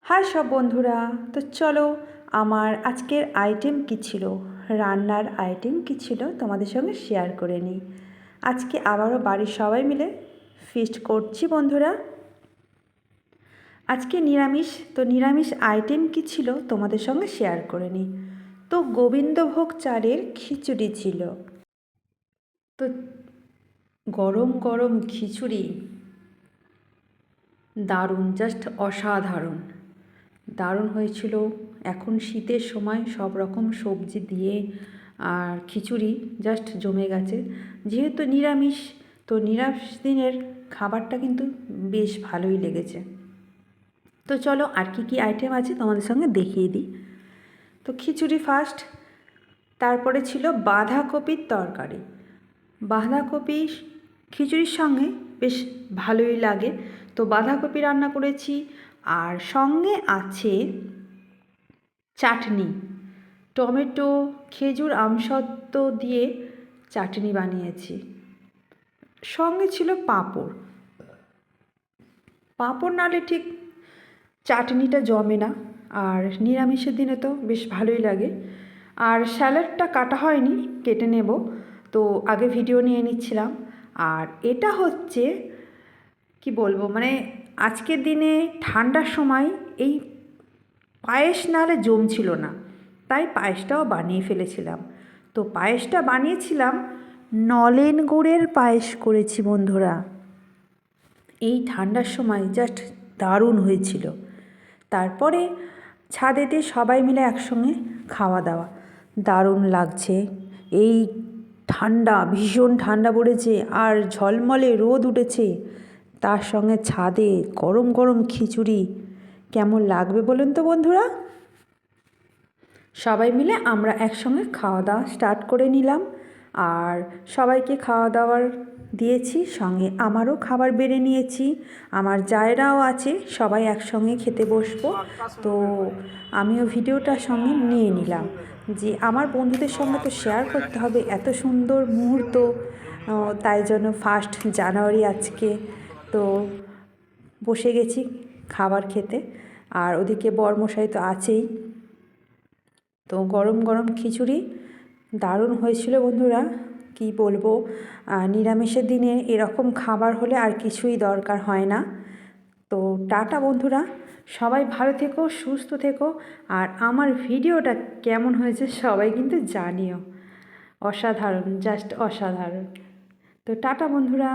High সব বন্ধুরা, তো চলো আমার আজকের আইটেম কী ছিল, রান্নার আইটেম কী ছিল তোমাদের সঙ্গে শেয়ার করে নিই। আজকে আবারও বাড়ির সবাই মিলে ফিস্ট করছি বন্ধুরা। আজকে নিরামিষ, তো নিরামিষ আইটেম কী ছিল তোমাদের সঙ্গে শেয়ার করে নিই। তো গোবিন্দভোগ চালের খিচুড়ি ছিল। তো গরম গরম খিচুড়ি দারুণ, জাস্ট অসাধারণ দারুণ হয়েছিল। এখন শীতের সময় সব রকম সবজি দিয়ে আর খিচুড়ি জাস্ট জমে গেছে। যেহেতু নিরামিষ, তো নিরামিষ দিনের খাবারটা কিন্তু বেশ ভালোই লেগেছে। তো চলো আর কি কি আইটেম আছে তোমাদের সঙ্গে দেখিয়ে দিই। তো খিচুড়ি ফার্স্ট, তারপরে ছিল বাঁধাকপির তরকারি। বাঁধাকপি খিচুড়ির সঙ্গে বেশ ভালোই লাগে, তো বাঁধাকপি রান্না করেছি। আর সঙ্গে আছে চাটনি, টমেটো খেজুর আমসত্ত্ব দিয়ে চাটনি বানিয়েছি। সঙ্গে ছিল পাঁপড়। পাঁপড় নাহলে ঠিক চাটনিটা জমে না, আর নিরামিষের দিনে তো বেশ ভালোই লাগে। আর স্যালাডটা কাটা হয়নি, কেটে নেব, তো আগে ভিডিও নিয়ে নিচ্ছিলাম। আর এটা হচ্ছে কি বলবো, মানে আজকের দিনে ঠান্ডার সময় এই পায়েস নাহলে জমছিল না, তাই পায়েসটাও বানিয়ে ফেলেছিলাম। তো পায়েসটা বানিয়েছিলাম, নলেন গুড়ের পায়েস করেছি বন্ধুরা। এই ঠান্ডার সময় জাস্ট দারুণ হয়েছিল। তারপরে ছাদেতে সবাই মিলে একসঙ্গে খাওয়া দাওয়া, দারুণ লাগছে। এই ঠান্ডা, ভীষণ ঠান্ডা পড়েছে আর ঝলমলে রোদ উঠেছে, তার সঙ্গে ছাদে গরম গরম খিচুড়ি, কেমন লাগবে বলুন তো বন্ধুরা। সবাই মিলে আমরা একসঙ্গে খাওয়া দাওয়া স্টার্ট করে নিলাম, আর সবাইকে খাওয়া দাওয়ার দিয়েছি, সঙ্গে আমারও খাবার বেড়ে নিয়েছি। আমার জায়েরাও আছে, সবাই একসঙ্গে খেতে বসবো। তো আমিও ভিডিওটার সঙ্গে নিয়ে নিলাম যে আমার বন্ধুদের সঙ্গে তো শেয়ার করতে হবে এত সুন্দর মুহূর্ত। তাই জন্য 1 জানুয়ারি আজকে, তো বসে গেছি খাবার খেতে। আর ওদিকে বরমশাই তো আছেই। তো গরম গরম খিচুড়ি দারুণ হয়েছিল বন্ধুরা, কি বলবো। নিরামিষের দিনে এরকম খাবার হলে আর কিছুই দরকার হয় না। তো টাটা বন্ধুরা, সবাই ভালো থেকো, সুস্থ থেকো। আর আমার ভিডিওটা কেমন হয়েছে সবাই কিন্তু জানিও। অসাধারণ, জাস্ট অসাধারণ। তো টাটা বন্ধুরা।